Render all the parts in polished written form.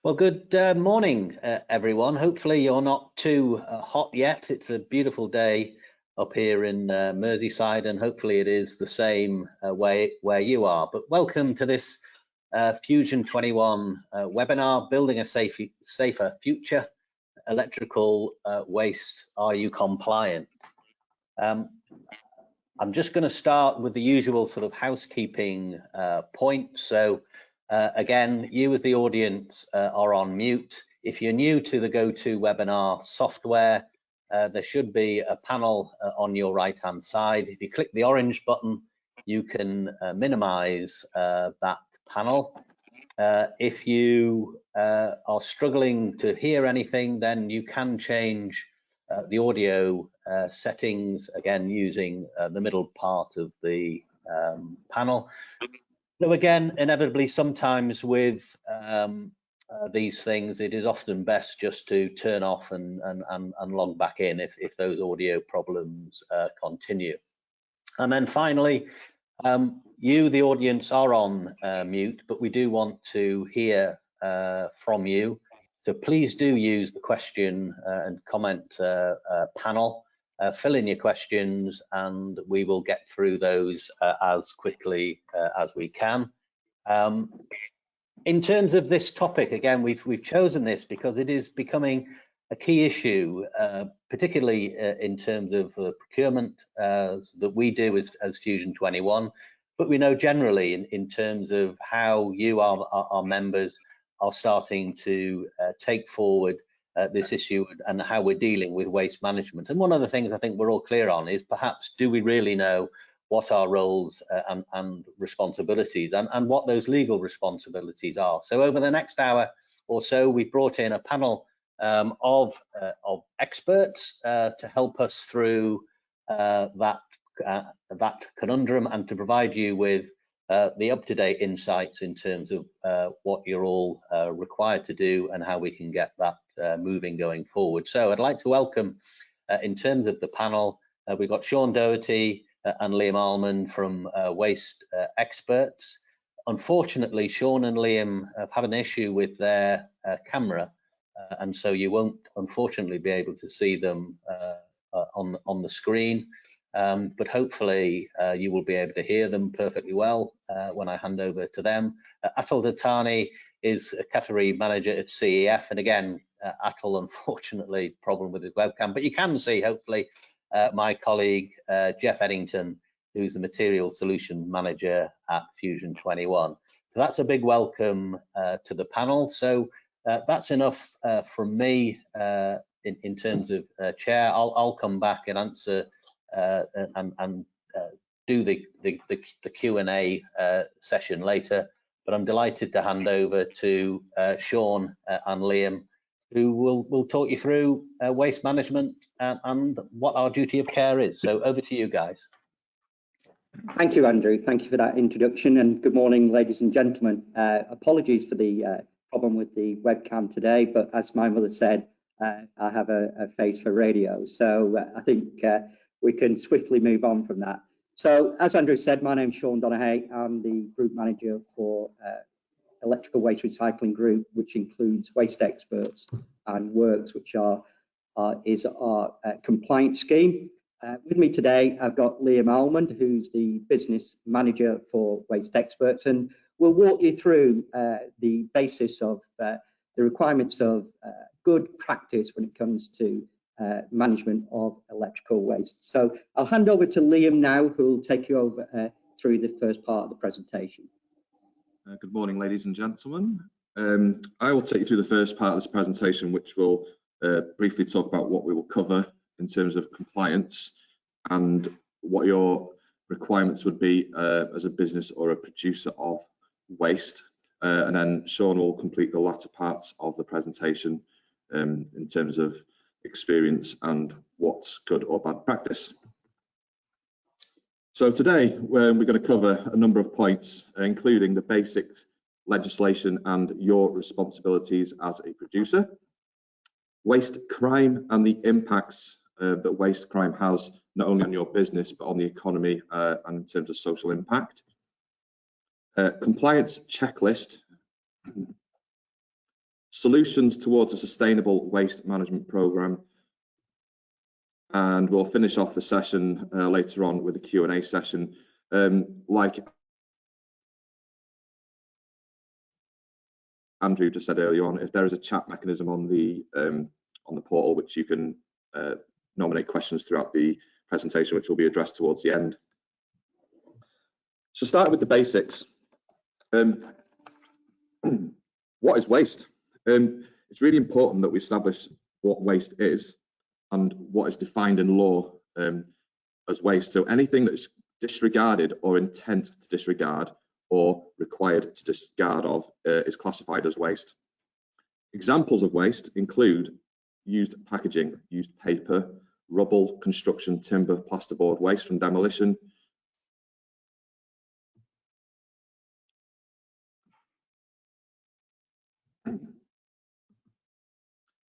Well, good morning, everyone. Hopefully you're not too hot yet. It's a beautiful day up here in Merseyside, and hopefully it is the same where you are. But welcome to this Fusion21 webinar, Building a Safer Future, Electrical Waste, Are You Compliant? I'm just going to start with the usual sort of housekeeping point. So again, you as the audience are on mute. If you're new to the GoToWebinar software, there should be a panel on your right-hand side. If you click the orange button, you can minimize that panel. If you are struggling to hear anything, then you can change the audio settings, again, using the middle part of the panel. So again, inevitably, sometimes with these things, it is often best just to turn off and log back in if those audio problems continue. And then finally, you, the audience, are on mute, but we do want to hear from you. So please do use the question and comment panel. Fill in your questions and we will get through those as quickly as we can. In terms of this topic, again, we've chosen this because it is becoming a key issue, particularly in terms of procurement that we do as Fusion21, but we know generally in terms of how you, our members, are starting to take forward this issue and how we're dealing with waste management. And one of the things I think we're all clear on is perhaps, do we really know what our roles and responsibilities and what those legal responsibilities are? So over the next hour or so, we've brought in a panel of experts to help us through that conundrum and to provide you with the up-to-date insights in terms of what you're all required to do and how we can get that moving going forward. So I'd like to welcome, in terms of the panel, we've got Shaun Donaghey and Liam Allmand from Waste Experts. Unfortunately, Shaun and Liam have had an issue with their camera, and so you won't unfortunately be able to see them on the screen. But hopefully you will be able to hear them perfectly well when I hand over to them. Atul Dattani is a category manager at CEF, and again, Atul, unfortunately, problem with his webcam, but you can see, hopefully, my colleague Jeff Edginton, who's the material solution manager at Fusion21. So that's a big welcome to the panel. So that's enough from me in terms of chair. I'll come back and answer and do the Q&A session later, but I'm delighted to hand over to Shaun and Liam, who will talk you through waste management and what our duty of care is. So over to you guys. Thank you, Andrew. Thank you for that introduction, and good morning, ladies and gentlemen. Apologies for the problem with the webcam today, but as my mother said, I have a face for radio, so I think we can swiftly move on from that. So as Andrew said, my name's Shaun Donaghey. I'm the group manager for Electrical Waste Recycling Group, which includes Waste Experts and Works, which is our compliance scheme. With me today, I've got Liam Allmand, who's the business manager for Waste Experts, and we'll walk you through the basis of the requirements of good practice when it comes to management of electrical waste. So I'll hand over to Liam now, who will take you over through the first part of the presentation. Good morning, ladies and gentlemen. I will take you through the first part of this presentation, which will briefly talk about what we will cover in terms of compliance and what your requirements would be as a business or a producer of waste. And then Shaun will complete the latter parts of the presentation in terms of experience and what's good or bad practice. So today we're going to cover a number of points, including the basic legislation and your responsibilities as a producer, waste crime and the impacts that waste crime has not only on your business but on the economy and in terms of social impact, compliance checklist, solutions towards a sustainable waste management programme, and we'll finish off the session later on with a Q&A session. Like Andrew just said earlier on, if there is a chat mechanism on the portal which you can nominate questions throughout the presentation, which will be addressed towards the end. So start with the basics. What is waste? It's really important that we establish what waste is and what is defined in law as waste. So anything that's disregarded or intent to disregard or required to discard of is classified as waste. Examples of waste include used packaging, used paper, rubble, construction, timber, plasterboard, waste from demolition,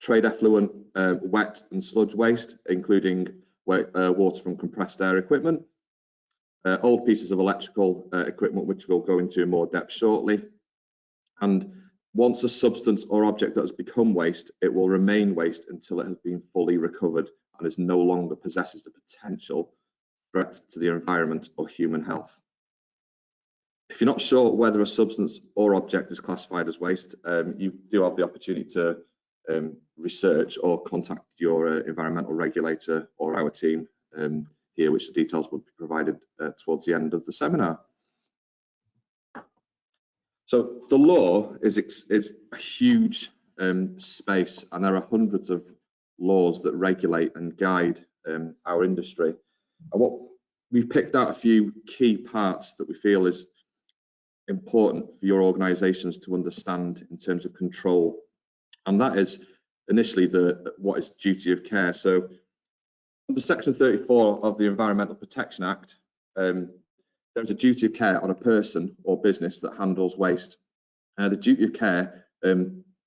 trade effluent, wet and sludge waste, including water from compressed air equipment, old pieces of electrical equipment, which we'll go into in more depth shortly. And once a substance or object that has become waste, it will remain waste until it has been fully recovered and is no longer possesses the potential threat to the environment or human health. If you're not sure whether a substance or object is classified as waste, you do have the opportunity to research or contact your environmental regulator or our team here, which the details will be provided towards the end of the seminar. So the law is a huge space, and there are hundreds of laws that regulate and guide our industry. And what we've picked out a few key parts that we feel is important for your organisations to understand in terms of control, and that is initially what is duty of care. So under Section 34 of the Environmental Protection Act, there's a duty of care on a person or business that handles waste. The duty of care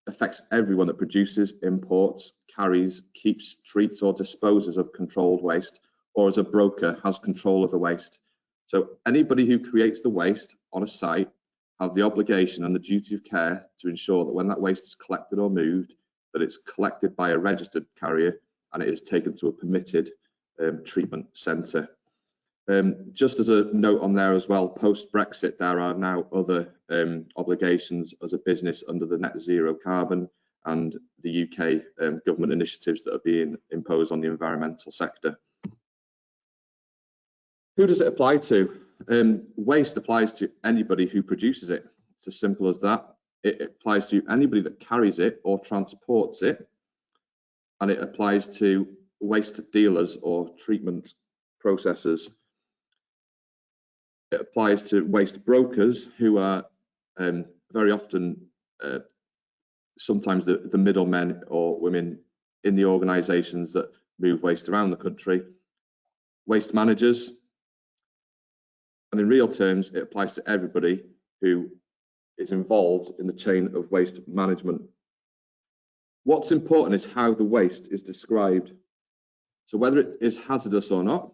affects everyone that produces, imports, carries, keeps, treats or disposes of controlled waste, or as a broker has control of the waste. So anybody who creates the waste on a site have the obligation and the duty of care to ensure that when that waste is collected or moved, that it's collected by a registered carrier and it is taken to a permitted treatment centre. Just as a note on there as well, post-Brexit, there are now other obligations as a business under the net zero carbon and the UK government initiatives that are being imposed on the environmental sector. Who does it apply to? Waste applies to anybody who produces it. It's as simple as that. It applies to anybody that carries it or transports it, and it applies to waste dealers or treatment processors. It applies to waste brokers, who are very often sometimes the middlemen or women in the organisations that move waste around the country, waste managers, and in real terms it applies to everybody who is involved in the chain of waste management. What's important is how the waste is described. So whether it is hazardous or not,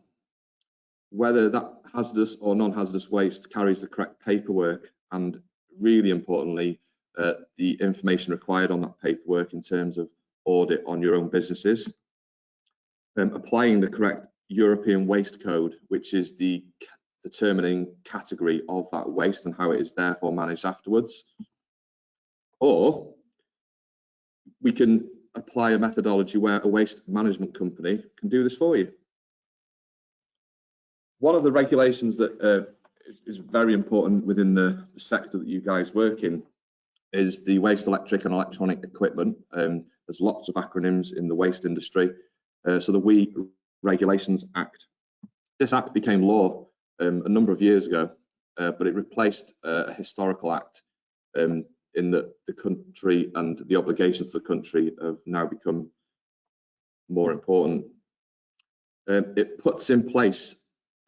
whether that hazardous or non-hazardous waste carries the correct paperwork, and really importantly, the information required on that paperwork in terms of audit on your own businesses, applying the correct European waste code, which is the determining category of that waste and how it is therefore managed afterwards. Or we can apply a methodology where a waste management company can do this for you. One of the regulations that is very important within the sector that you guys work in is the Waste Electric and Electronic Equipment. There's lots of acronyms in the waste industry. So the WEEE Regulations Act. This act became law a number of years ago, but it replaced a historical act in that the country and the obligations of the country have now become more important. It puts in place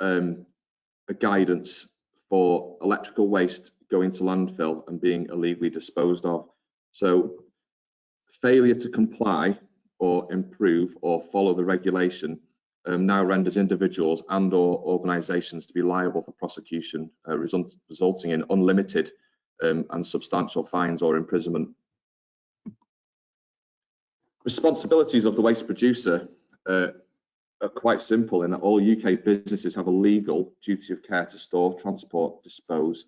a guidance for electrical waste going to landfill and being illegally disposed of. So failure to comply or improve or follow the regulation now renders individuals and or organisations to be liable for prosecution, resulting in unlimited and substantial fines or imprisonment. Responsibilities of the waste producer are quite simple in that all UK businesses have a legal duty of care to store, transport, dispose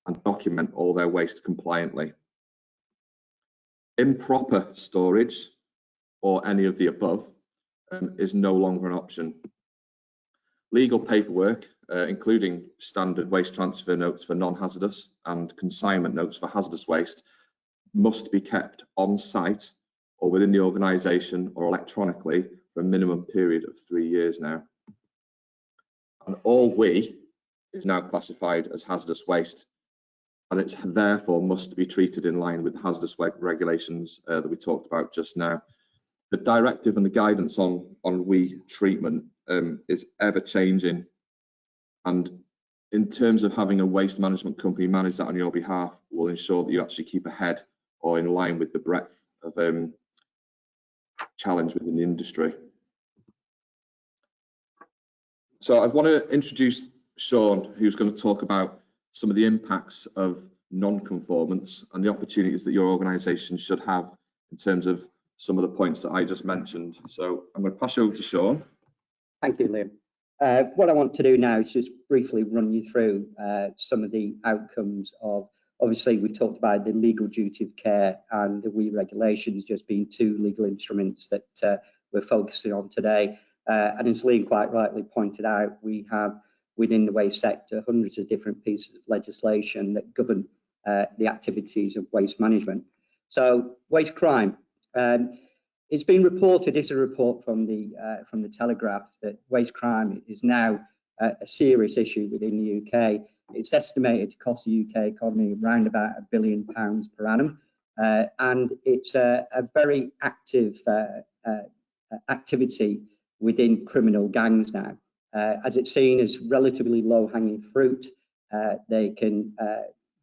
and document all their waste compliantly. Improper storage or any of the above is no longer an option. Legal paperwork, including standard waste transfer notes for non-hazardous and consignment notes for hazardous waste, must be kept on site or within the organisation or electronically for a minimum period of 3 years now. And all WEEE is now classified as hazardous waste, and it therefore must be treated in line with the hazardous waste regulations that we talked about just now. The directive and the guidance on WEEE treatment is ever changing, and in terms of having a waste management company manage that on your behalf will ensure that you actually keep ahead or in line with the breadth of challenge within the industry. So I want to introduce Shaun, who's going to talk about some of the impacts of non-conformance and the opportunities that your organisation should have in terms of some of the points that I just mentioned. So I'm going to pass you over to Shaun. Thank you, Liam. What I want to do now is just briefly run you through some of the outcomes of, obviously we talked about the legal duty of care and the WEEE regulations just being two legal instruments that we're focusing on today. And as Liam quite rightly pointed out, we have within the waste sector hundreds of different pieces of legislation that govern the activities of waste management. So waste crime. It's been reported, this is a report from the Telegraph, that waste crime is now a serious issue within the UK. It's estimated to cost the UK economy around about £1 billion per annum, and it's a very active activity within criminal gangs now. As it's seen as relatively low-hanging fruit, they can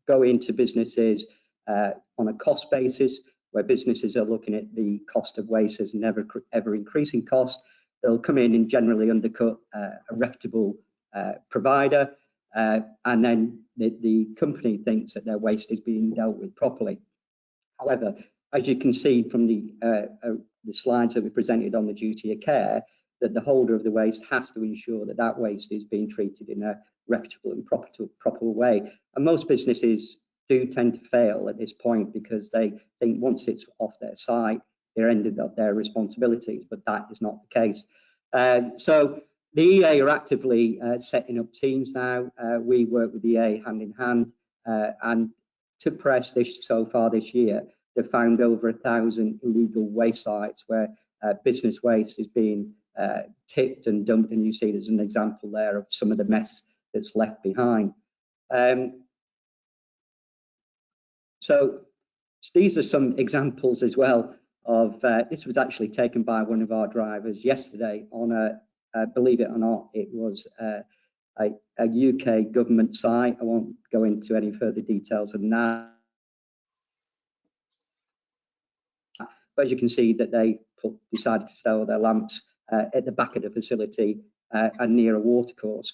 go into businesses on a cost basis, where businesses are looking at the cost of waste as an ever increasing cost. They'll come in and generally undercut a reputable provider, and then the company thinks that their waste is being dealt with properly. However, as you can see from the slides that we presented on the duty of care, that the holder of the waste has to ensure that that waste is being treated in a reputable and proper way. And most businesses do tend to fail at this point because they think once it's off their site, they're ended up their responsibilities, but that is not the case. So the EA are actively setting up teams now. We work with the EA hand in hand, and to press this so far this year, they've found over 1,000 illegal waste sites where business waste is being tipped and dumped, and you see there's an example there of some of the mess that's left behind. So these are some examples as well of, this was actually taken by one of our drivers yesterday on a, believe it or not, it was a UK government site. I won't go into any further details than that. But as you can see that they decided to sell their lamps at the back of the facility and near a watercourse.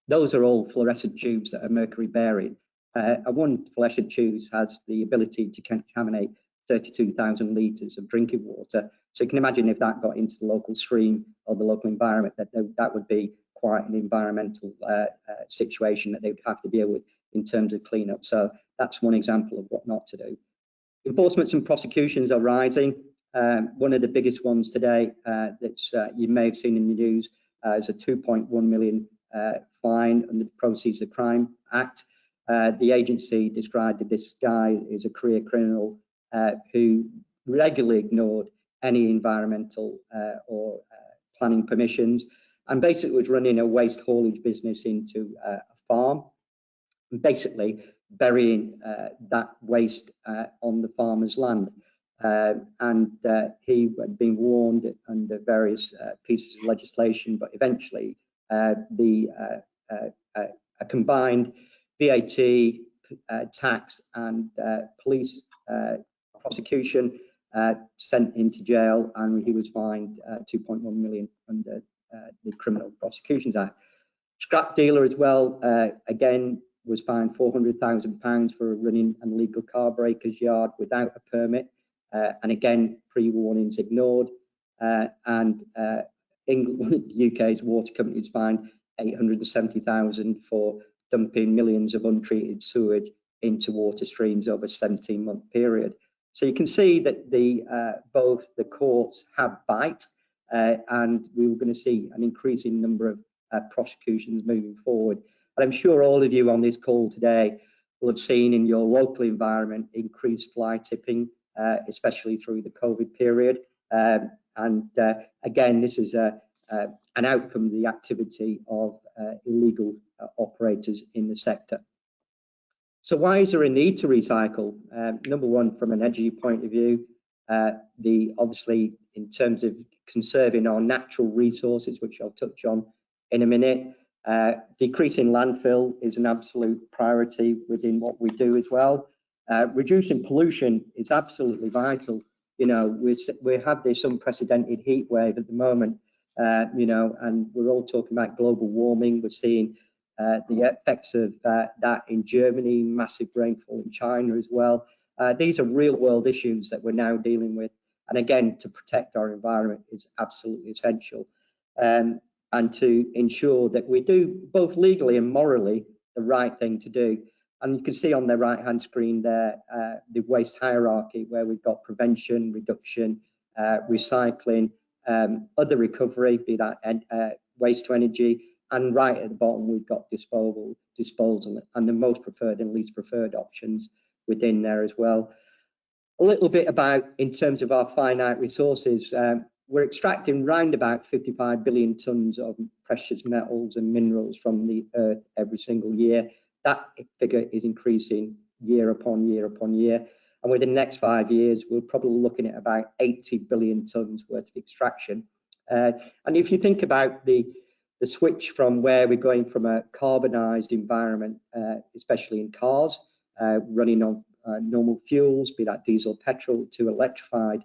Those are all fluorescent tubes that are mercury bearing. And one fluorescent tube has the ability to contaminate 32,000 litres of drinking water. So you can imagine if that got into the local stream or the local environment, that would be quite an environmental situation that they would have to deal with in terms of cleanup. So that's one example of what not to do. Enforcements and prosecutions are rising. One of the biggest ones today that you may have seen in the news is a 2.1 million fine under the Proceeds of Crime Act. The agency described that this guy is a career criminal who regularly ignored any environmental or planning permissions, and basically was running a waste haulage business into a farm, and basically burying that waste on the farmer's land. And he had been warned under various pieces of legislation, but eventually a combined VAT, tax and police prosecution sent him to jail, and he was fined 2.1 million under the Criminal Prosecutions Act. Scrap dealer as well, again, was fined £400,000 for running an illegal car breaker's yard without a permit. and again, pre-warnings ignored. England, UK's water companies fined 870,000 for dumping millions of untreated sewage into water streams over a 17-month period. So you can see that both the courts have bite, and we were going to see an increasing number of prosecutions moving forward. But I'm sure all of you on this call today will have seen in your local environment increased fly tipping, especially through the COVID period. Again, this is an outcome of the activity of illegal operators in the sector. So why is there a need to recycle? Number one, from an energy point of view, obviously in terms of conserving our natural resources, which I'll touch on in a minute. Decreasing landfill is an absolute priority within what we do as well. Reducing pollution is absolutely vital. You know, we have this unprecedented heat wave at the moment, you know, and we're all talking about global warming. We're seeing the effects of that in Germany, massive rainfall in China as well. These are real world issues that we're now dealing with. And again, to protect our environment is absolutely essential. And to ensure that we do both legally and morally the right thing to do. And you can see on the right hand screen there, the waste hierarchy, where we've got prevention, reduction, recycling, other recovery, be that waste to energy, and right at the bottom we've got disposal, and the most preferred and least preferred options within there as well. A little bit about, in terms of our finite resources, we're extracting round about 55 billion tonnes of precious metals and minerals from the earth every single year. That figure is increasing year upon year upon year. And within the next 5 years, we're probably looking at about 80 billion tonnes worth of extraction. And if you think about the switch from where we're going from a carbonised environment, especially in cars, running on normal fuels, be that diesel, petrol, to electrified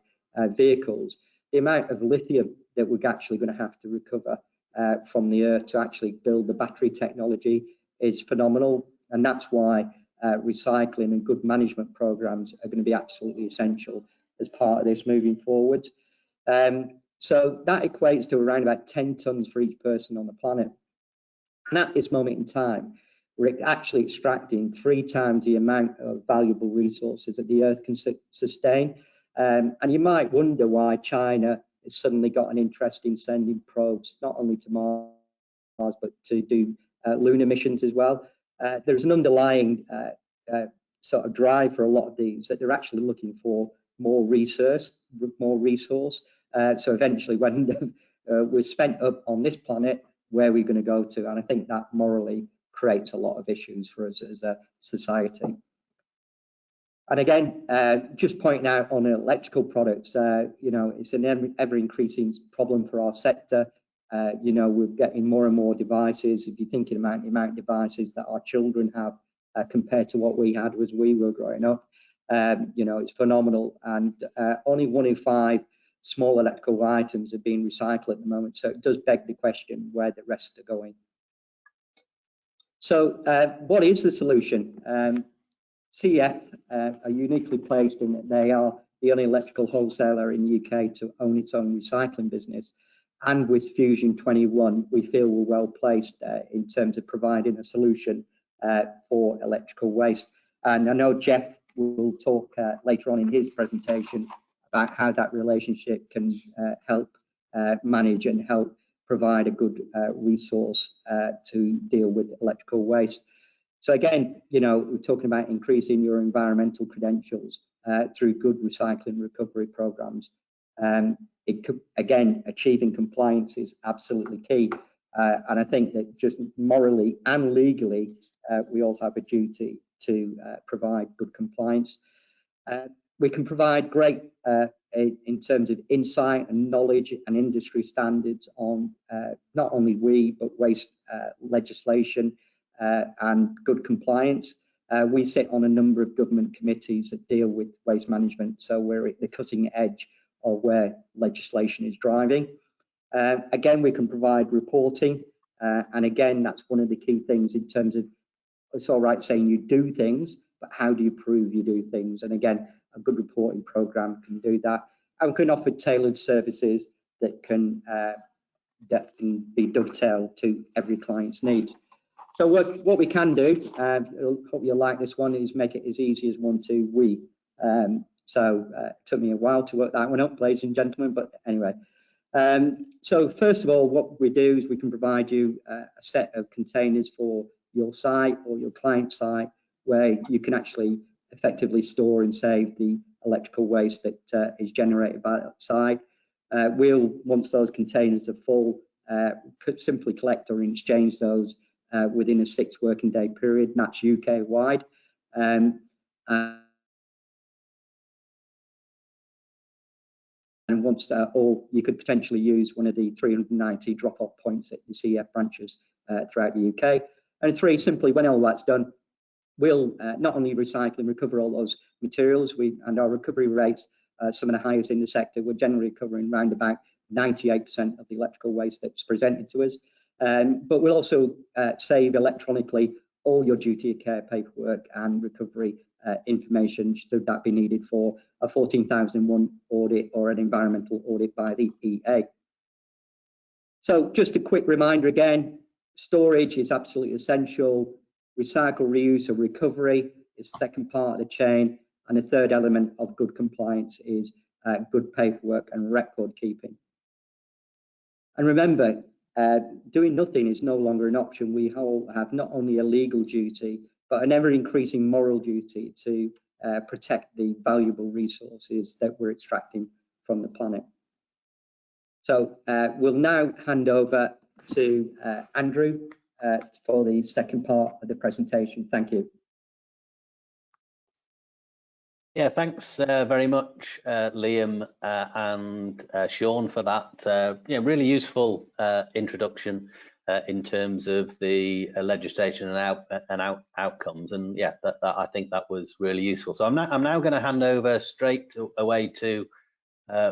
vehicles, the amount of lithium that we're actually going to have to recover from the earth to actually build the battery technology is phenomenal. And that's why recycling and good management programs are going to be absolutely essential as part of this moving forward. So that equates to around about 10 tonnes for each person on the planet. And at this moment in time, we're actually extracting 3 times the amount of valuable resources that the earth can sustain. And you might wonder why China has suddenly got an interest in sending probes, not only to Mars, but to do lunar missions as well. There's an underlying sort of drive for a lot of these, that they're actually looking for more resource. So eventually, when we're spent up on this planet, where are we going to go to? And I think that morally creates a lot of issues for us as a society. And again, just pointing out on electrical products, you know, it's an ever-increasing problem for our sector. You know, we're getting more and more devices. If you're thinking about the amount of devices that our children have compared to what we had as we were growing up, you know, it's phenomenal. And only 1 in 5 small electrical items are being recycled at the moment. So it does beg the question where the rest are going. So what is the solution? CEF are uniquely placed in that they are the only electrical wholesaler in the UK to own its own recycling business. And with Fusion21, we feel we're well placed in terms of providing a solution for electrical waste. And I know Jeff will talk later on in his presentation about how that relationship can help manage and help provide a good resource to deal with electrical waste. So again, you know, we're talking about increasing your environmental credentials through good recycling recovery programs. Again, achieving compliance is absolutely key. And I think that just morally and legally, we all have a duty to provide good compliance. We can provide great in terms of insight and knowledge and industry standards on not only but waste legislation and good compliance. We sit on a number of government committees that deal with waste management, so we're at the cutting edge of where legislation is driving. Again, we can provide reporting, and again, that's one of the key things in terms of, it's all right saying you do things, but how do you prove you do things? And again, a good reporting program can do that, and can offer tailored services that can be dovetailed to every client's needs. So what we can do, hope you'll like this one, is make it as easy as 1, 2, we. It took me a while to work that one up, ladies and gentlemen, but anyway. So first of all, what we do is we can provide you a set of containers for your site or your client site, where you can actually effectively store and save the electrical waste that is generated by that site. Once those containers are full, could simply collect or exchange those within a 6 working day period, and that's UK wide. And once, or you could potentially use one of the 390 drop-off points at the CEF branches throughout the UK. And 3, simply when all that's done, we'll not only recycle and recover all those materials, and our recovery rates, some of the highest in the sector, we're generally recovering around about 98% of the electrical waste that's presented to us. But we'll also save electronically all your duty of care paperwork and recovery information, should that be needed for a 14001 audit or an environmental audit by the EA. So just a quick reminder again, storage is absolutely essential. Recycle, reuse, or recovery is the second part of the chain. And the third element of good compliance is good paperwork and record keeping. And remember, doing nothing is no longer an option. We all have not only a legal duty, but an ever-increasing moral duty to protect the valuable resources that we're extracting from the planet. So we'll now hand over to Andrew for the second part of the presentation. Thank you. Yeah, thanks very much, Liam and Shaun, for that really useful introduction in terms of the legislation and outcomes. And yeah, I think that was really useful. So I'm now going to hand over straight away to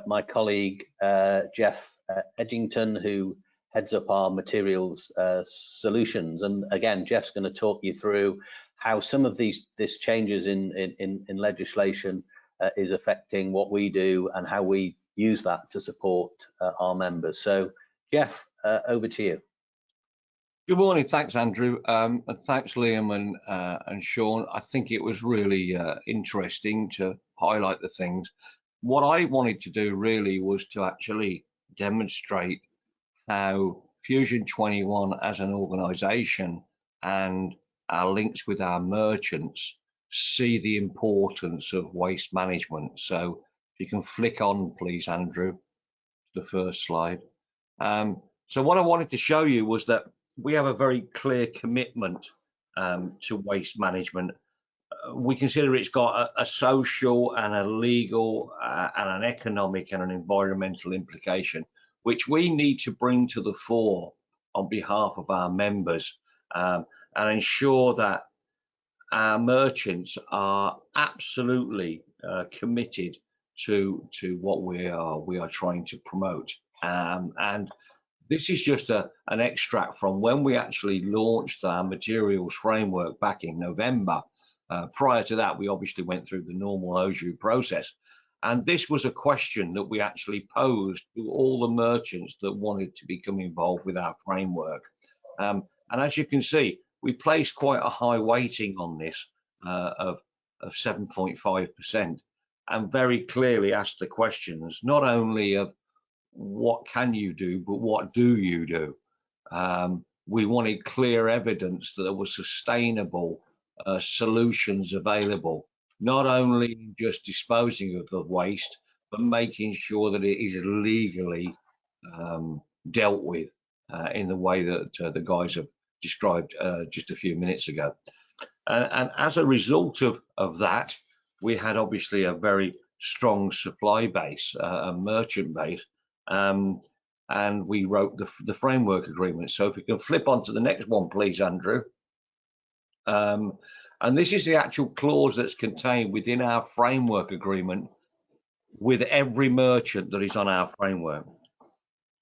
my colleague Jeff Edginton, who heads up our materials solutions. And again, Jeff's going to talk you through how some of these changes in legislation is affecting what we do and how we use that to support our members. So Jeff, over to you. Good morning. Thanks, Andrew, and thanks, Liam and Shaun. I think it was really interesting to highlight the things. What I wanted to do really was to actually demonstrate how Fusion21 as an organisation and our links with our merchants see the importance of waste management. So if you can flick on, please, Andrew, the first slide. So what I wanted to show you was that we have a very clear commitment to waste management. We consider it's got a social and a legal and an economic and an environmental implication, which we need to bring to the fore on behalf of our members and ensure that our merchants are absolutely committed to what we are trying to promote. And this is just an extract from when we actually launched our materials framework back in November. Prior to that, we obviously went through the normal OJU process. And this was a question that we actually posed to all the merchants that wanted to become involved with our framework. And as you can see, we placed quite a high weighting on this of 7.5%, and very clearly asked the questions, not only of what can you do, but what do you do? We wanted clear evidence that there were sustainable solutions available, not only just disposing of the waste, but making sure that it is legally dealt with in the way that the guys have described just a few minutes ago. And as a result of that, we had obviously a very strong supply base, a merchant base, and we wrote the framework agreement. So if we can flip on to the next one, please, Andrew. And this is the actual clause that's contained within our framework agreement with every merchant that is on our framework.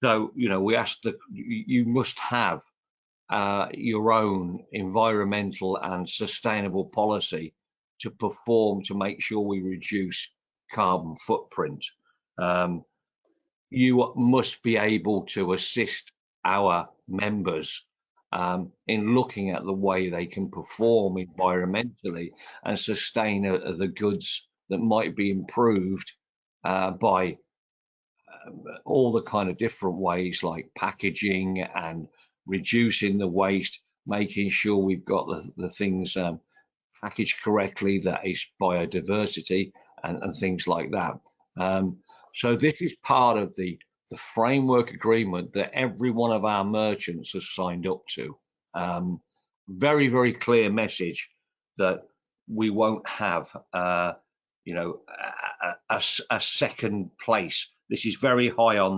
So, you know, we asked that you must have your own environmental and sustainable policy to perform to make sure we reduce carbon footprint. You must be able to assist our members in looking at the way they can perform environmentally and sustain the goods that might be improved by all the kind of different ways, like packaging and reducing the waste, making sure we've got the things packaged correctly, that is biodiversity and things like that. So this is part of the framework agreement that every one of our merchants has signed up to. Very, very clear message that we won't have, you know, a second place. This is very high on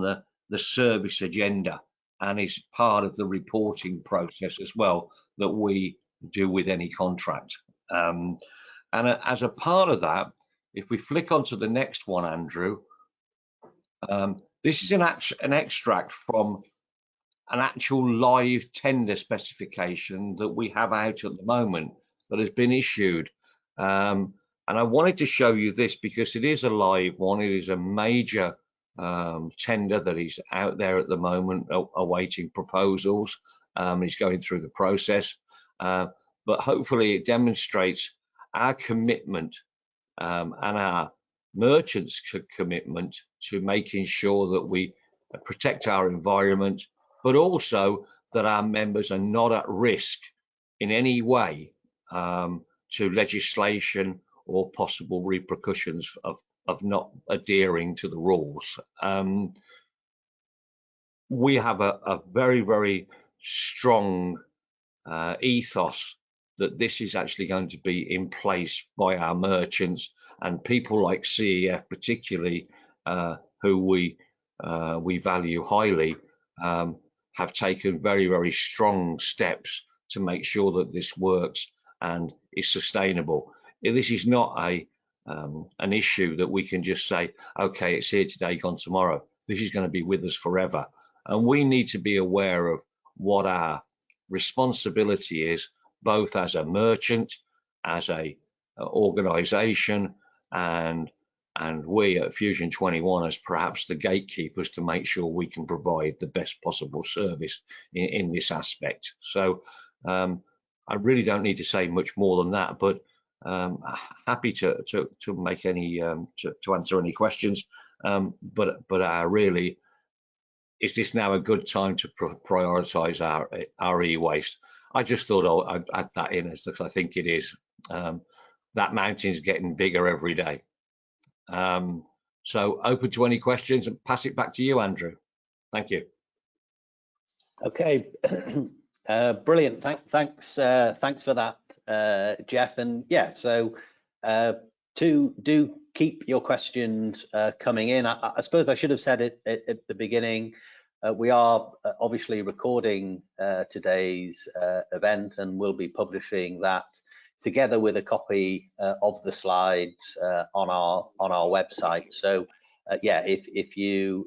the service agenda, and is part of the reporting process as well that we do with any contract. And as a part of that, if we flick onto the next one, Andrew, this is an extract from an actual live tender specification that we have out at the moment that has been issued. And I wanted to show you this because it is a live one. It is a major tender that is out there at the moment, awaiting proposals. It's going through the process, but hopefully it demonstrates our commitment and our merchants' commitment to making sure that we protect our environment, but also that our members are not at risk in any way to legislation or possible repercussions of not adhering to the rules. We have a very, very strong ethos that this is actually going to be in place by our merchants, and people like CEF particularly, who we value highly, have taken very, very strong steps to make sure that this works and is sustainable. This is not an issue that we can just say, okay, it's here today, gone tomorrow. This is going to be with us forever. And we need to be aware of what our responsibility is, both as a merchant, as a organization, and we at Fusion21 as perhaps the gatekeepers to make sure we can provide the best possible service in this aspect. So I really don't need to say much more than that, but happy to make any to answer any questions. But really, is this now a good time to prioritize our e-waste? I just thought I'd add that in, as I think it is. That mountain's getting bigger every day. So open to any questions, and pass it back to you, Andrew. Thank you. Okay, brilliant. Thanks for that, Jeff. And yeah, so do keep your questions coming in. I suppose I should have said it at the beginning. We are obviously recording today's event, and we'll be publishing that together with a copy of the slides on our website. So yeah, if you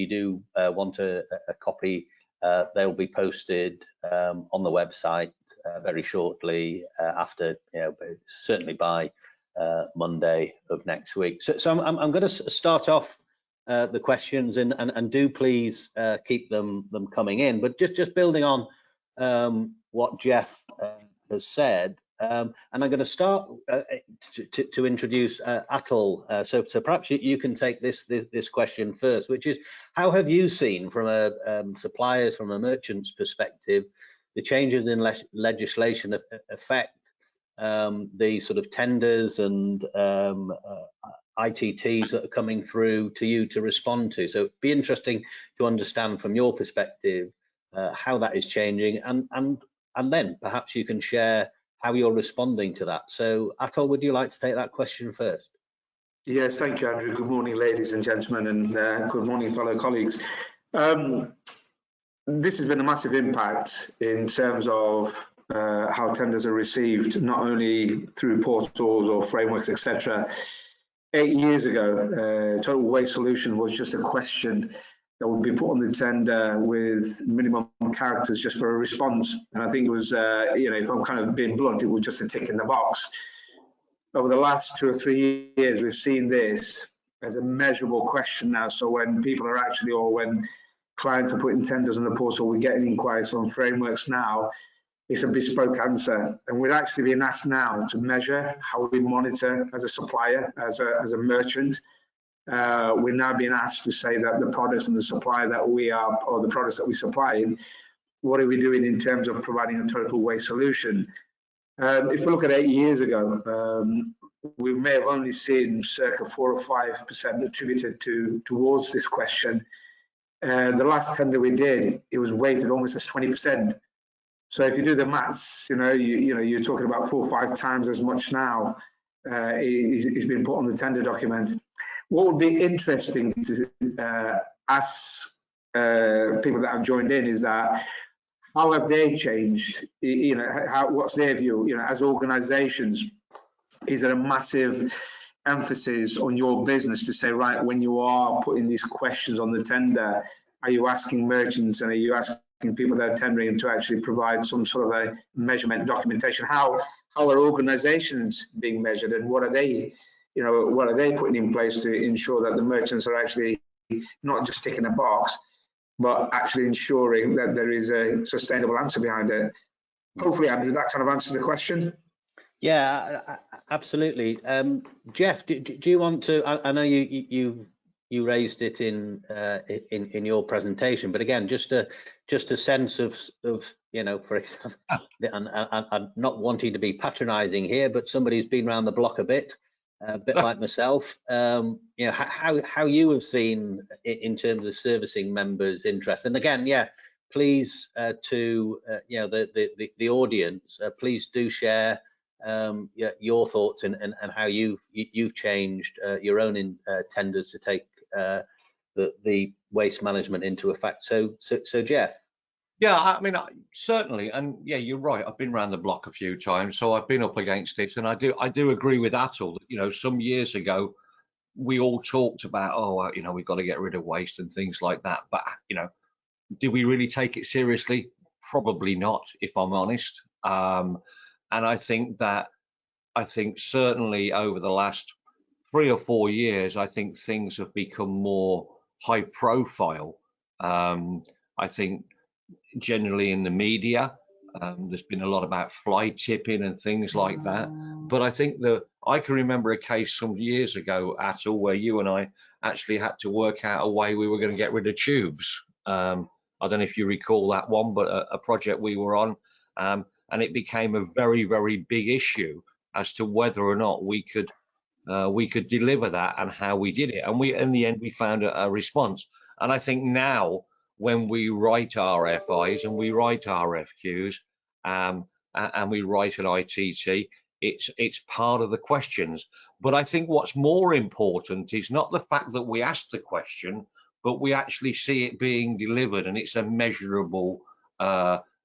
do want a copy, they'll be posted on the website very shortly after, certainly by Monday of next week. So I'm going to start off the questions, and do please keep them coming in. But just building on what Jeff has said, and I'm going to start to introduce Atul. So perhaps you can take this question first, which is, how have you seen from a supplier's, from a merchant's perspective, the changes in legislation affect the sort of tenders and ITTs that are coming through to you to respond to? So it'd be interesting to understand from your perspective how that is changing, and then perhaps you can share how you're responding to that. So Atul, would you like to take that question first? Yes, thank you, Andrew. Good morning, ladies and gentlemen, and good morning, fellow colleagues. This has been a massive impact in terms of how tenders are received, not only through portals or frameworks, etc. 8 years ago, total waste solution was just a question that would be put on the tender with minimum characters just for a response. And I think it was, if I'm kind of being blunt, it was just a tick in the box. over the last 2 or 3 years, we've seen this as a measurable question now. So when people are actually, or when clients are putting tenders on the portal, we're getting inquiries on frameworks now. It's a bespoke answer, and we're actually being asked now to measure how we monitor as a supplier, as a merchant. We're now being asked to say that the products and the supply that we are, or the products that we supply, what are we doing in terms of providing a total waste solution? If we look at 8 years ago, we may have only seen circa 4 or 5% attributed towards this question. The last tender we did, it was weighted almost as 20%. So if you do the maths, you're talking about 4 or 5 times as much now is being put on the tender document. What would be interesting to ask people that have joined in is that, how have they changed? What's their view? As organisations, is there a massive emphasis on your business to say, right, when you are putting these questions on the tender, are you asking merchants and are you asking people that are tendering to actually provide some sort of a measurement documentation? How are organisations being measured, and what are they putting in place to ensure that the merchants are actually not just ticking a box, but actually ensuring that there is a sustainable answer behind it? Hopefully, Andrew, that kind of answers the question. Yeah, absolutely. Jeff, do you want to? I know you raised it in your presentation, but again, just a sense of for example, and I'm not wanting to be patronising here, but somebody who's been around the block a bit like myself. How you have seen in terms of servicing members' interest, and again, yeah, please to the audience, please do share your thoughts and how you've changed your own tenders to take the waste management into effect. So Jeff. Yeah, I mean, certainly, and yeah, you're right. I've been around the block a few times, so I've been up against it, and I do agree with Atul that some years ago we all talked about, we've got to get rid of waste and things like that, but did we really take it seriously? Probably not, if I'm honest. And I think certainly over the last 3 or 4 years, I think things have become more high profile. I think generally in the media, there's been a lot about fly tipping and things like that. But I think I can remember a case some years ago, Atul, where you and I actually had to work out a way we were going to get rid of tubes. I don't know if you recall that one, but a project we were on, and it became a very, very big issue as to whether or not we could deliver that and how we did it. And in the end, we found a response. And I think now, when we write RFIs and we write RFQs and we write an ITT, it's part of the questions. But I think what's more important is not the fact that we ask the question, but we actually see it being delivered, and it's a measurable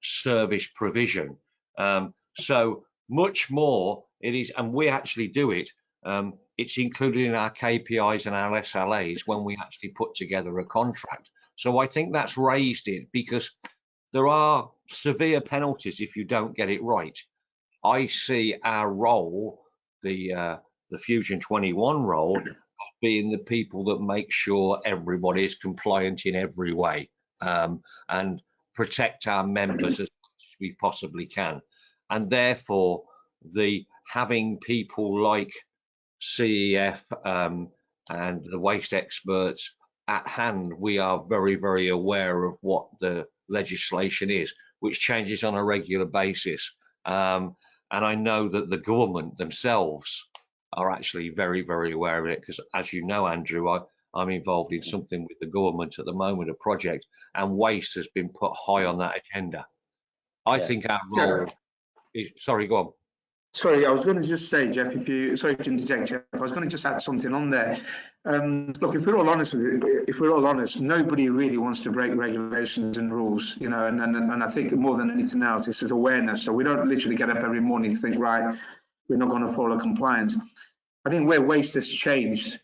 service provision. So much more it is, and we actually do it. It's included in our KPIs and our SLAs when we actually put together a contract. So I think that's raised it, because there are severe penalties if you don't get it right. I see our role, the Fusion21 role, being the people that make sure everybody is compliant in every way, and protect our members as much as we possibly can. And therefore, having people like CEF and the waste experts at hand, we are very, very aware of what the legislation is, which changes on a regular basis. And I know that the government themselves are actually very, very aware of it, because, as you know, Andrew, I'm involved in something with the government at the moment, a project, and waste has been put high on that agenda. I think our role is, sorry, go on. Sorry, I was going to just say, Jeff, sorry to interject, Jeff, I was going to just add something on there. Look, if we're all honest, nobody really wants to break regulations and rules, and I think more than anything else, this is awareness. So we don't literally get up every morning to think, right, we're not going to follow compliance. I think where waste has changed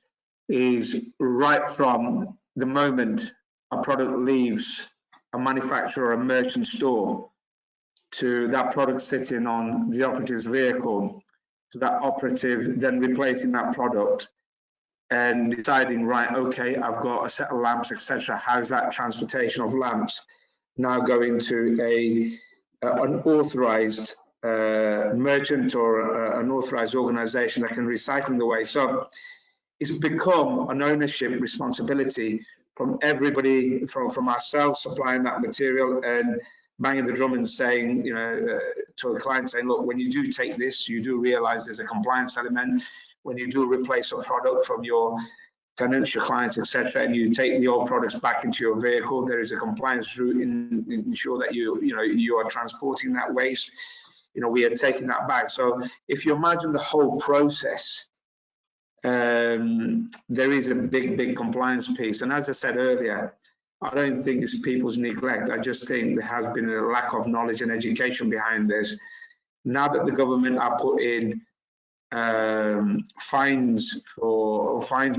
is right from the moment a product leaves a manufacturer or a merchant store to that product sitting on the operative's vehicle, to that operative then replacing that product and deciding, right, okay, I've got a set of lamps, etc. How's that transportation of lamps now going to an authorized merchant or an authorized organization that can recycle the waste? So it's become an ownership responsibility from everybody, from ourselves supplying that material and banging the drum and saying, you know, to a client saying, look, when you do take this, you do realize there's a compliance element. When you do replace a product from your tenants, your clients, etc., and you take the old products back into your vehicle, there is a compliance route in ensure that you are transporting that waste. You know, we are taking that back. So if you imagine the whole process, there is a big compliance piece. And as I said earlier, I don't think it's people's neglect. I just think there has been a lack of knowledge and education behind this. Now that the government are putting fines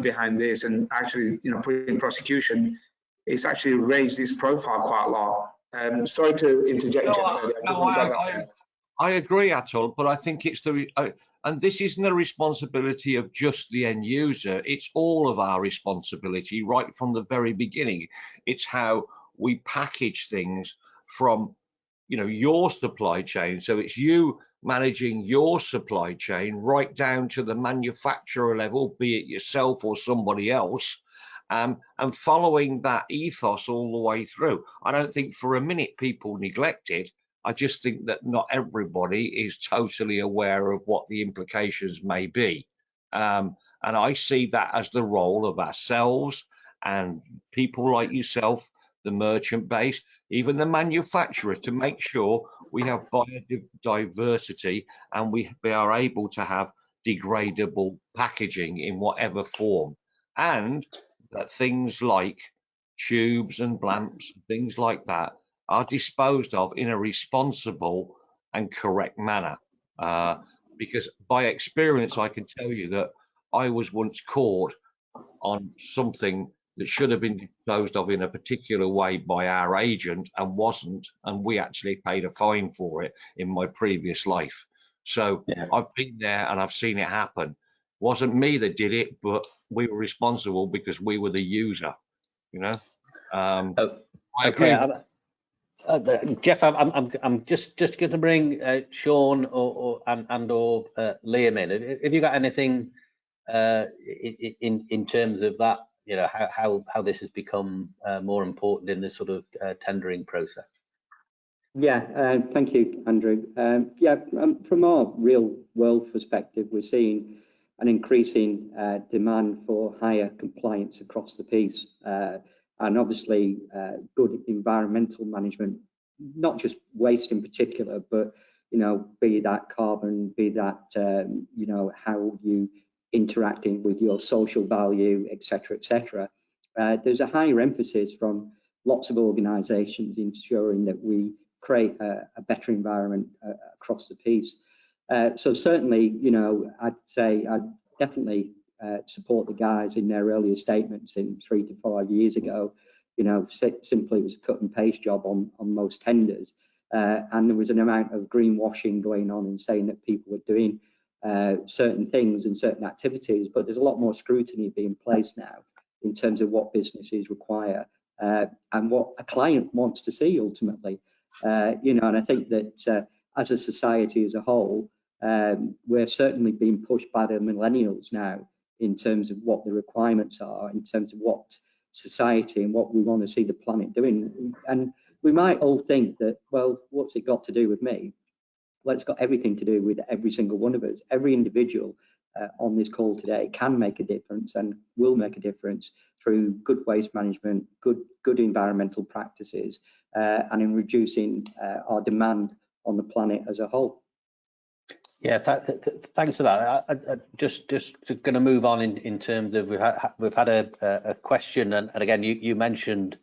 behind this and actually, you know, putting prosecution, it's actually raised this profile quite a lot. Sorry to interject. I agree, Atul, but I think it's and this isn't the responsibility of just the end user. It's all of our responsibility right from the very beginning. It's how we package things from, you know, your supply chain. So it's you managing your supply chain right down to the manufacturer level, be it yourself or somebody else, and following that ethos all the way through. I don't think for a minute people neglect it. I just think that not everybody is totally aware of what the implications may be. And I see that as the role of ourselves and people like yourself, the merchant base, even the manufacturer, to make sure we have biodiversity and we are able to have degradable packaging in whatever form. And that things like tubes and lamps, things like that, are disposed of in a responsible and correct manner. Because by experience, I can tell you that I was once caught on something that should have been disposed of in a particular way by our agent and wasn't, and we actually paid a fine for it in my previous life. So yeah. I've been there and I've seen it happen. Wasn't me that did it, but we were responsible because we were the user, you know. I agree. Jeff, I'm just going to bring Shaun or Liam in. Have you got anything in terms of that? You know, how this has become more important in this sort of tendering process? Yeah, thank you, Andrew. From our real world perspective, we're seeing an increasing demand for higher compliance across the piece. And obviously good environmental management, not just waste in particular, but, you know, be that carbon, be that, you know, how you interacting with your social value, etc., etc. There's a higher emphasis from lots of organisations ensuring that we create a better environment across the piece. So certainly, you know, I'd say I'd definitely support the guys in their earlier statements in 3 to 5 years ago. You know, simply it was a cut and paste job on most tenders, and there was an amount of greenwashing going on and saying that people were doing certain things and certain activities, but there's a lot more scrutiny being placed now in terms of what businesses require and what a client wants to see ultimately. You know, and I think that as a society as a whole, we're certainly being pushed by the millennials now in terms of what the requirements are, in terms of what society and what we want to see the planet doing. And we might all think that, well, what's it got to do with me? Well, it's got everything to do with every single one of us. Every individual on this call today can make a difference and will make a difference through good waste management, good environmental practices, and in reducing our demand on the planet as a whole. Yeah, thanks for that. I just going to move on in terms of we've had a question, and again you mentioned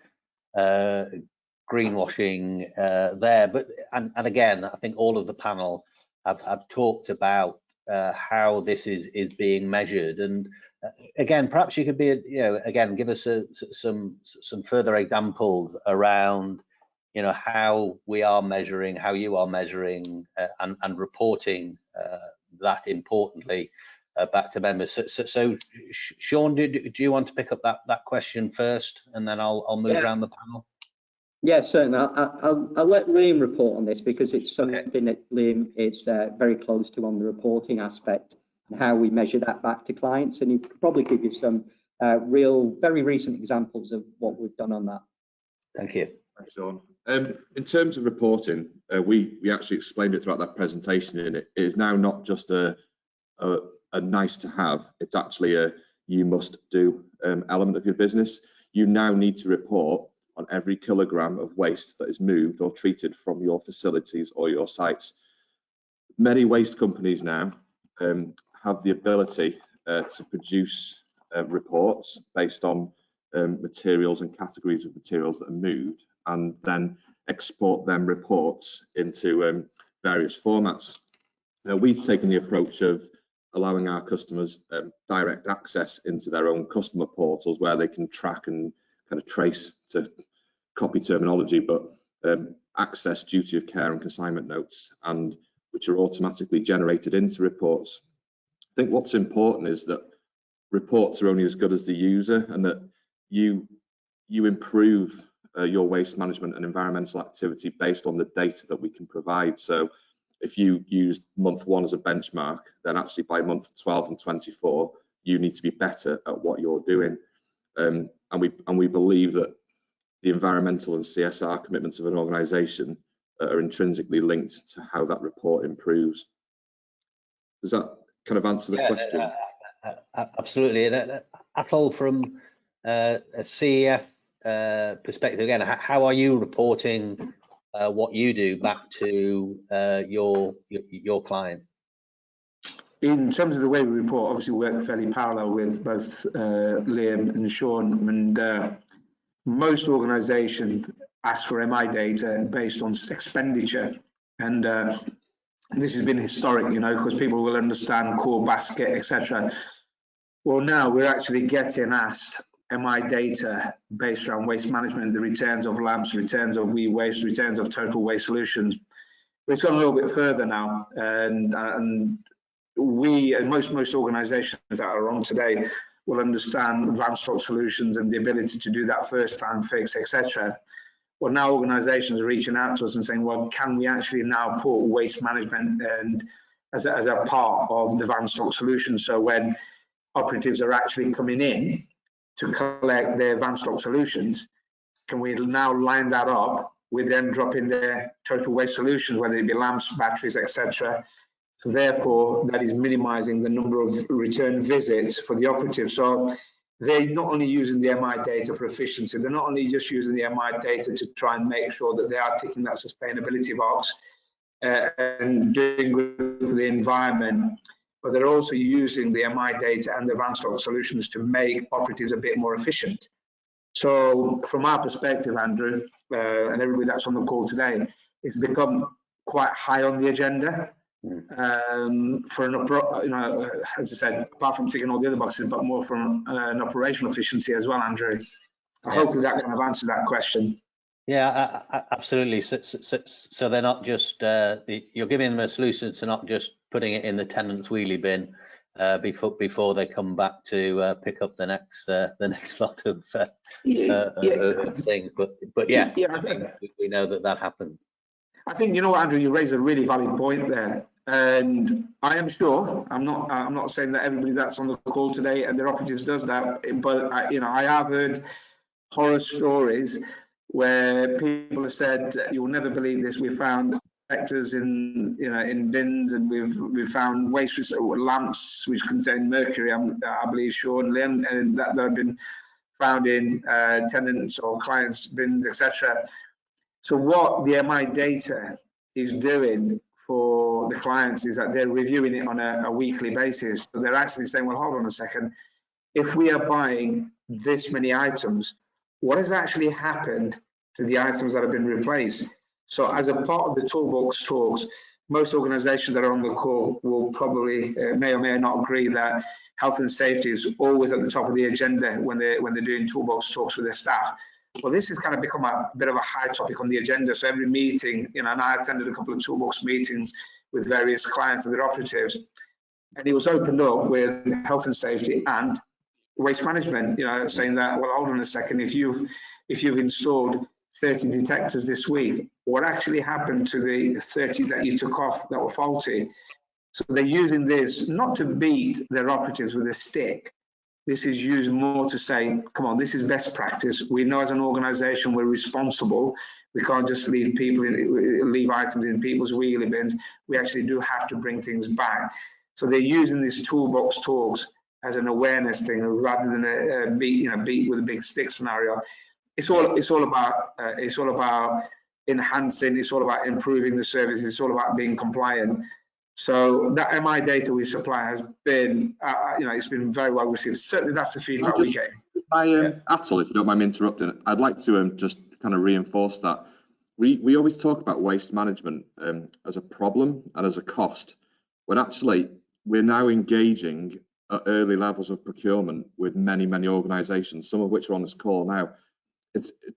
greenwashing there, but and again I think all of the panel have talked about how this is being measured, and again perhaps you could be, you know, again give us some further examples around, you know, how we are measuring, how you are measuring and reporting that importantly back to members. So Shaun, do you want to pick up that question first, and then I'll move around the panel? Yeah, certainly. I'll let Liam report on this because it's something that Liam is very close to on the reporting aspect and how we measure that back to clients, and he could probably give you some real, very recent examples of what we've done on that. Thank you. Thanks, Shaun. In terms of reporting, we actually explained it throughout that presentation, and it is now not just a nice to have, it's actually a you must do element of your business. You now need to report on every kilogram of waste that is moved or treated from your facilities or your sites. Many waste companies now have the ability to produce reports based on materials and categories of materials that are moved, and then export them reports into various formats. Now, we've taken the approach of allowing our customers direct access into their own customer portals where they can track and kind of trace, to copy terminology, but access duty of care and consignment notes, and which are automatically generated into reports. I think what's important is that reports are only as good as the user, and that you improve your waste management and environmental activity based on the data that we can provide. So if you use month 1 as a benchmark, then actually by month 12 and 24, you need to be better at what you're doing. And we believe that the environmental and CSR commitments of an organisation are intrinsically linked to how that report improves. Does that kind of answer the question? Absolutely. Atul, from a CEF perspective, again, how are you reporting what you do back to your client? In terms of the way we report, obviously we work fairly parallel with both Liam and Shaun, and most organisations ask for MI data based on expenditure, and this has been historic, you know, because people will understand core basket, etc. Well, now we're actually getting asked MI data based around waste management, the returns of lamps, returns of waste, returns of total waste solutions. But it's gone a little bit further now, and we and most organisations that are on today will understand advanced stock solutions and the ability to do that first time fix, etc. Well, now organisations are reaching out to us and saying, well, can we actually now put waste management and as a part of the advanced stock solutions? So when operatives are actually coming in to collect their advanced stock solutions, can we now line that up with them dropping their total waste solutions, whether it be lamps, batteries, etc. So therefore, that is minimising the number of return visits for the operatives. So they're not only using the MI data for efficiency, they're not only just using the MI data to try and make sure that they are ticking that sustainability box and doing good for the environment, but they're also using the MI data and the advanced stock solutions to make operatives a bit more efficient. So from our perspective, Andrew, and everybody that's on the call today, it's become quite high on the agenda for an, you know, as I said, apart from ticking all the other boxes, but more from an operational efficiency as well, Andrew. Hopefully that kind of answers that question. Yeah, absolutely. So they're not just you're giving them a solution to not just putting it in the tenant's wheelie bin before they come back to pick up the next lot of things. But yeah, I think we know that happens. I think, you know, Andrew, you raise a really valid point there, and I am sure I'm not saying that everybody that's on the call today and their operatives does that, but I have heard horror stories where people have said, "You'll never believe this. We found vectors in bins, and we've found waste lamps which contain mercury. I believe Shaun, and that have been found in tenants or clients' bins, etc." So what the MI data is doing for the clients is that they're reviewing it on a weekly basis. So they're actually saying, well, hold on a second. If we are buying this many items, what has actually happened to the items that have been replaced? So as a part of the toolbox talks, most organizations that are on the call will probably may or may not agree that health and safety is always at the top of the agenda when they're doing toolbox talks with their staff. Well, this has kind of become a bit of a high topic on the agenda. So every meeting, and I attended a couple of toolbox meetings with various clients and their operatives. And it was opened up with health and safety and waste management, you know, saying that, well, hold on a second, if you've installed 30 detectors this week, what actually happened to the 30 that you took off that were faulty? So they're using this not to beat their operatives with a stick. This is used more to say, come on, this is best practice. We know as an organization we're responsible. We can't just leave items in people's wheelie bins. We actually do have to bring things back. So they're using this toolbox talks as an awareness thing rather than a beat with a big stick scenario. It's all about enhancing. It's all about improving the service. It's all about being compliant. So that MI data we supply has been, it's been very well received. Certainly, that's the feedback we get. Atul, if you don't mind me interrupting, I'd like to just kind of reinforce that. We always talk about waste management as a problem and as a cost, when actually we're now engaging at early levels of procurement with many organisations, some of which are on this call now.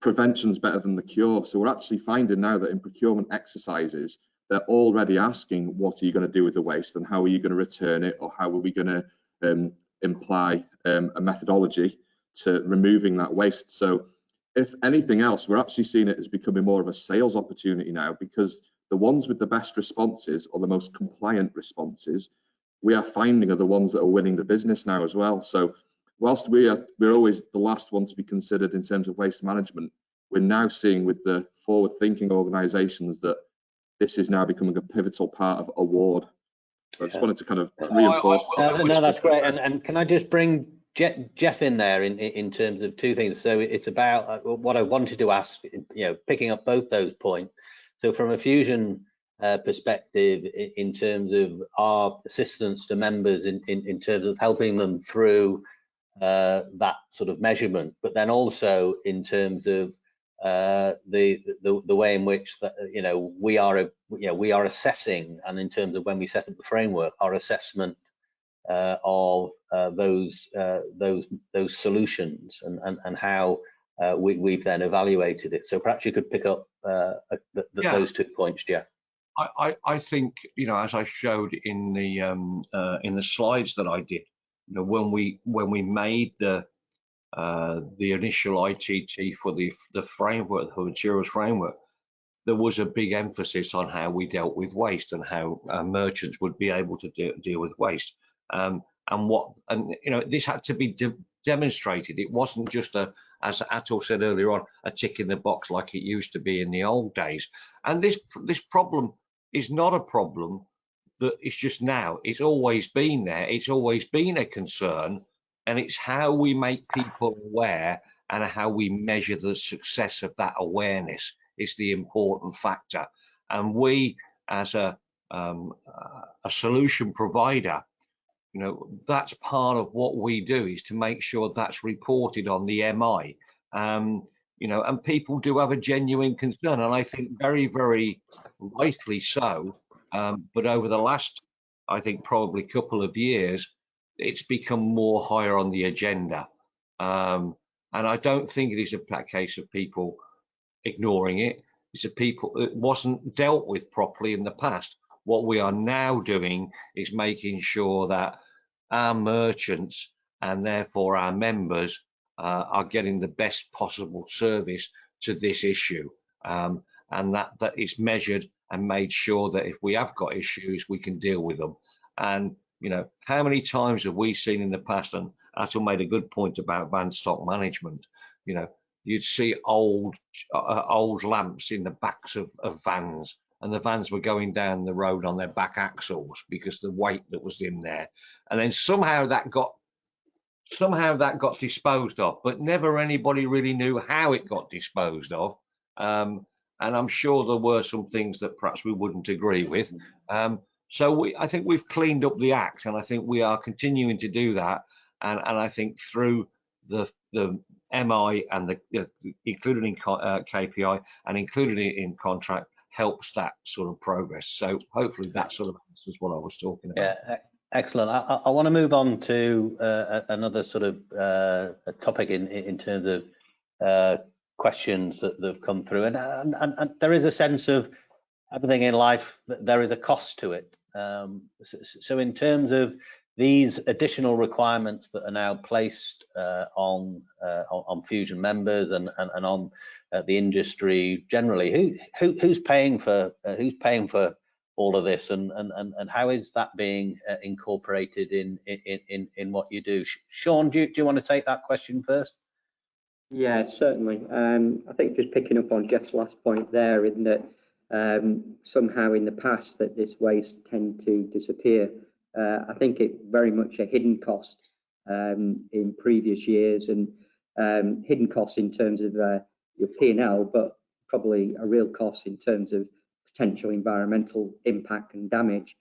Prevention's better than the cure. So we're actually finding now that in procurement exercises, they're already asking, what are you going to do with the waste and how are you going to return it, or how are we going to imply a methodology to removing that waste. So if anything else, we're actually seeing it as becoming more of a sales opportunity now, because the ones with the best responses or the most compliant responses, we are finding are the ones that are winning the business now as well. So whilst we're always the last one to be considered in terms of waste management, we're now seeing with the forward-thinking organisations that this is now becoming a pivotal part of award. So I just wanted to kind of reinforce. No, that's great. And can I just bring Jeff in there in terms of two things? So it's about what I wanted to ask, picking up both those points. So from a Fusion perspective, in terms of our assistance to members in terms of helping them through that sort of measurement, but then also in terms of the way in which we are assessing, and in terms of when we set up the framework, our assessment of those solutions and how we've then evaluated it. So perhaps you could pick up those 2 points, Jeff. I think, as I showed in the slides that I did, when we made the initial ITT for the framework, the materials framework, there was a big emphasis on how we dealt with waste and how merchants would be able to deal with waste. This had to be demonstrated. It wasn't just as Atul said earlier on, a tick in the box like it used to be in the old days. And this problem is not a problem that it's just now. It's always been there. It's always been a concern. And it's how we make people aware and how we measure the success of that awareness is the important factor. And we, as a solution provider, that's part of what we do, is to make sure that's reported on the MI. And people do have a genuine concern, and I think very, very rightly so. But over the last, I think, probably couple of years, it's become more higher on the agenda. And I don't think it is a case of people ignoring it. It's it wasn't dealt with properly in the past. What we are now doing is making sure that our merchants and therefore our members are getting the best possible service to this issue, and that it's measured and made sure that if we have got issues, we can deal with them. And how many times have we seen in the past, and Atul made a good point about van stock management, you'd see old lamps in the backs of vans, and the vans were going down the road on their back axles because the weight that was in there, and then somehow that got disposed of, but never anybody really knew how it got disposed of. And I'm sure there were some things that perhaps we wouldn't agree with. So I think we've cleaned up the act, and I think we are continuing to do that. And I think through the MI and included in KPI and included in contract helps that sort of progress. So hopefully that sort of answers what I was talking about. Yeah, excellent. I want to move on to another sort of topic in terms of questions that have come through, and there is a sense of everything in life, there is a cost to it. So in terms of these additional requirements that are now placed on Fusion members and on the industry generally, who's paying for all of this, and how is that being incorporated in what you do? Shaun, do you want to take that question first? Yeah, certainly. I think just picking up on Jeff's last point there, in that somehow in the past that this waste tend to disappear. I think it very much a hidden cost in previous years, and hidden costs in terms of your P&L, but probably a real cost in terms of potential environmental impact and damage.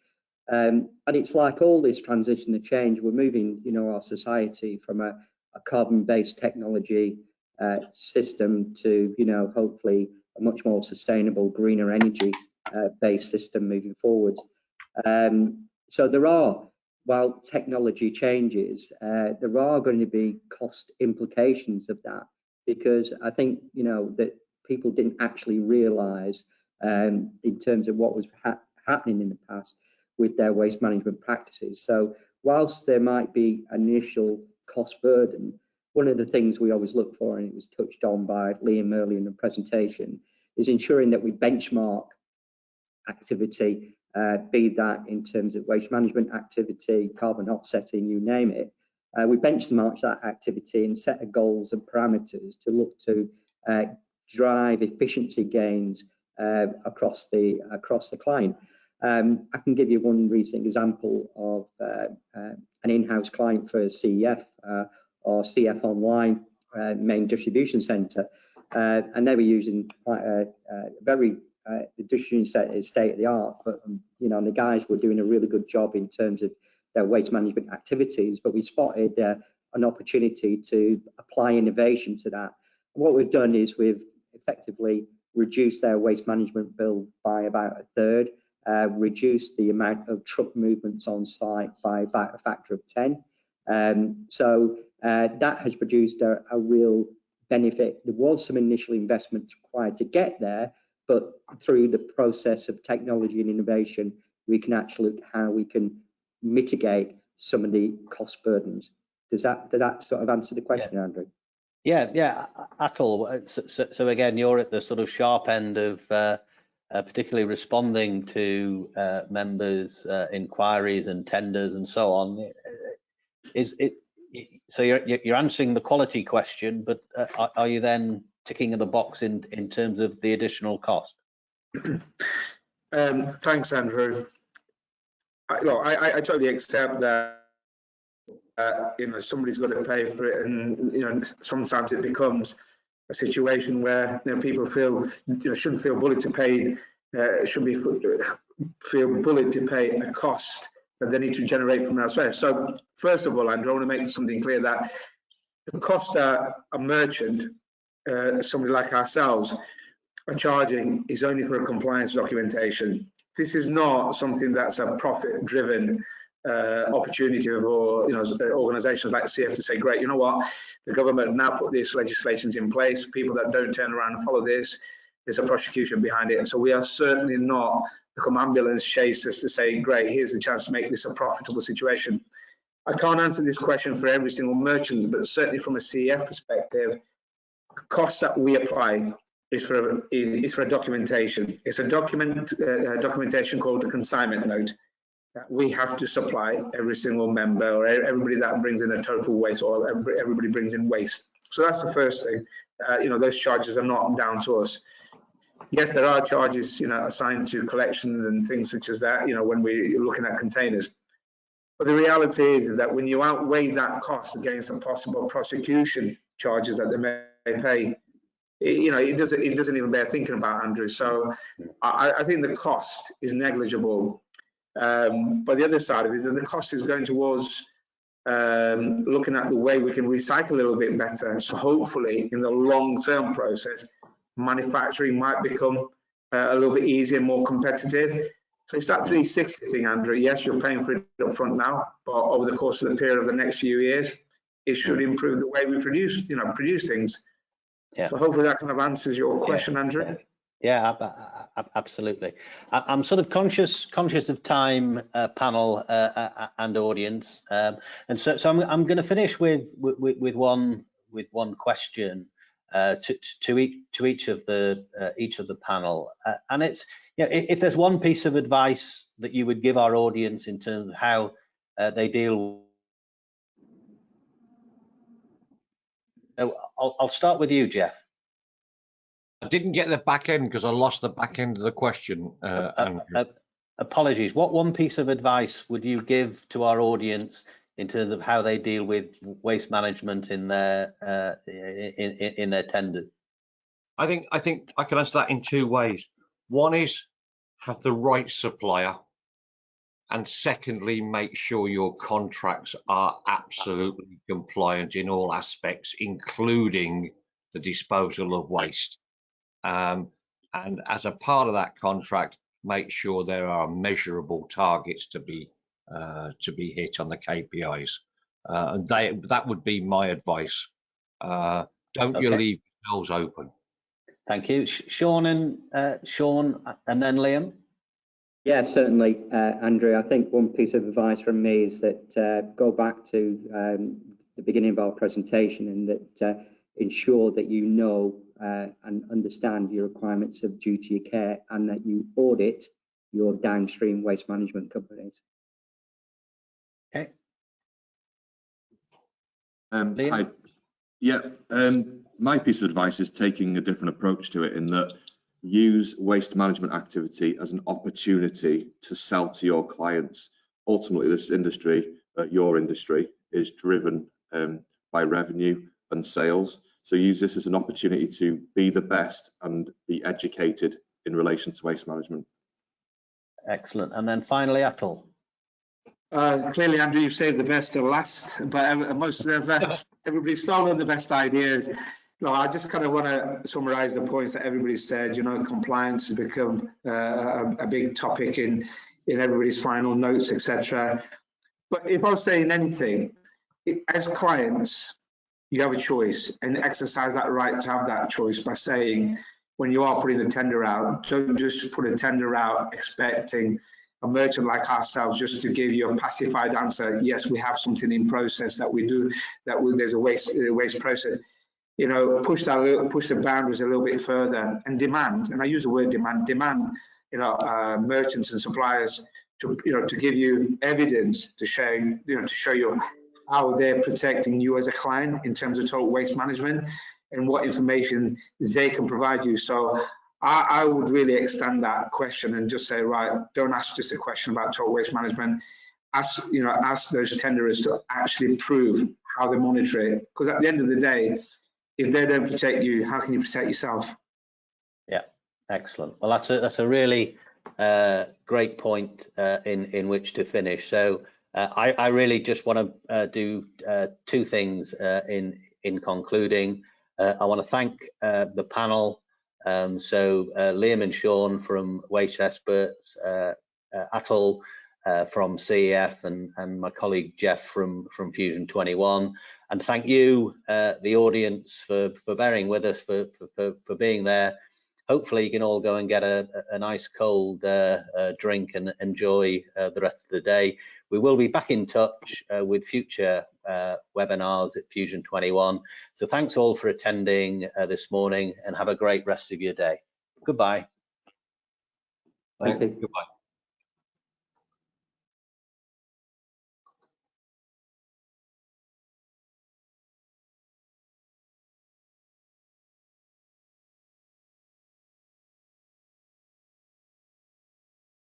And it's like all this transition and change, we're moving, you know, our society from a carbon-based technology system to, you know, hopefully a much more sustainable, greener energy based system moving forward. So there are, while technology changes, there are going to be cost implications of that, because I think, you know, that people didn't actually realise in terms of what was happening in the past with their waste management practices. So whilst there might be an initial cost burden, one of the things we always look for, and it was touched on by Liam earlier in the presentation, is ensuring that we benchmark activity, be that in terms of waste management activity, carbon offsetting, you name it. We benchmark that activity and set of goals and parameters to look to drive efficiency gains across the client. I can give you one recent example of an in-house client for CEF or CF Online main distribution centre, and they were using quite a very the distribution centre is state of the art, but you know, the guys were doing a really good job in terms of their waste management activities. But we spotted an opportunity to apply innovation to that. And what we've done is we've effectively reduced their waste management bill by about a third, reduced the amount of truck movements on site by about a factor of 10. So that has produced a real benefit. There was some initial investment required to get there, but through the process of technology and innovation, we can actually look at how we can mitigate some of the cost burdens. Does that sort of answer the question, Yeah. Andrew? Yeah, Atul. So again, you're at the sort of sharp end of particularly responding to members' inquiries and tenders and so on. So you're answering the quality question, but are you then ticking the box in terms of the additional cost? Thanks, Andrew. I totally accept that. You know, somebody's got to pay for it, and you know, sometimes it becomes a situation where, you know, people feel, you know, shouldn't feel bullied to pay. Should be feel bullied to pay a cost that they need to generate from elsewhere. So first of all, Andrew, I want to make something clear that the cost that a merchant, somebody like ourselves, are charging is only for a compliance documentation. This is not something that's a profit-driven opportunity for, you know, organisations like CF to say, great, you know what, the government now put these legislations in place. People that don't turn around and follow this, there's a prosecution behind it. And so we are certainly not become ambulance chasers to say, great, here's the chance to make this a profitable situation. I can't answer this question for every single merchant, but certainly from a CEF perspective, the cost that we apply is for a documentation. It's a documentation called the consignment note that we have to supply every single member, or everybody that brings in a total waste, or everybody brings in waste. So that's the first thing. You know, those charges are not down to us. Yes, there are charges, you know, assigned to collections and things such as that, you know, when we're looking at containers. But the reality is that when you outweigh that cost against the possible prosecution charges that they may pay, you know, it doesn't even bear thinking about, Andrew. So I think the cost is negligible. But the other side of it is that the cost is going towards looking at the way we can recycle a little bit better. So hopefully in the long-term process, manufacturing might become a little bit easier, more competitive. So it's that 360 thing, Andrew. Yes, you're paying for it up front now, but over the course of the period of the next few years, it should improve the way we produce things. Yeah. So hopefully that kind of answers your question, Andrew. Yeah, absolutely. I'm sort of conscious of time, panel and audience, and so I'm going to finish with one question to each of the panel, and it's, you know, if there's one piece of advice that you would give our audience in terms of how they deal. I'll start with you, Jeff. I didn't get the back end because I lost the back end of the question. Apologies. What one piece of advice would you give to our audience in terms of how they deal with waste management in their tenders? I think I can answer that in two ways. One is have the right supplier, and secondly, make sure your contracts are absolutely compliant in all aspects, including the disposal of waste. And as a part of that contract, make sure there are measurable targets to be hit on the KPIs. And that would be my advice. Don't you leave yourselves open. Thank you, Shaun, and then Liam. Yeah, certainly, Andrew. I think one piece of advice from me is that go back to the beginning of our presentation, and that ensure that you know and understand your requirements of duty of care, and that you audit your downstream waste management companies. Okay. Hi. Yeah, my piece of advice is taking a different approach to it, in that use waste management activity as an opportunity to sell to your clients. Ultimately, this industry, your industry, is driven by revenue and sales. So use this as an opportunity to be the best and be educated in relation to waste management. Excellent. And then finally, Atul. Clearly, Andrew, you've saved the best to last, but most of everybody's stolen the best ideas. No, I just kind of want to summarize the points that everybody said. You know, compliance has become a big topic in everybody's final notes, etc. But if I was saying anything, as clients, you have a choice, and exercise that right to have that choice by saying, when you are putting a tender out, don't just put a tender out expecting a merchant like ourselves just to give you a pacified answer. Yes, we have something in process that we do, there's a waste process. You know, push the boundaries a little bit further, and demand, and I use the word demand, you know, merchants and suppliers to give you evidence to show you how they're protecting you as a client in terms of total waste management, and what information they can provide you. So I would really extend that question and just say, right, don't ask just a question about total waste management. Ask those tenderers to actually prove how they monitor it, because at the end of the day, if they don't protect you, how can you protect yourself? Yeah, excellent. Well, that's a really great point in which to finish. So I really just want to do two things in concluding. I want to thank the panel. So Liam and Shaun from Waste Experts, Atul from CEF, and my colleague Jeff from Fusion21, and thank you, the audience, for bearing with us, for being there. Hopefully you can all go and get a nice cold drink and enjoy the rest of the day. We will be back in touch with future webinars at Fusion21. So thanks all for attending this morning, and have a great rest of your day. Goodbye. Thank you. Goodbye.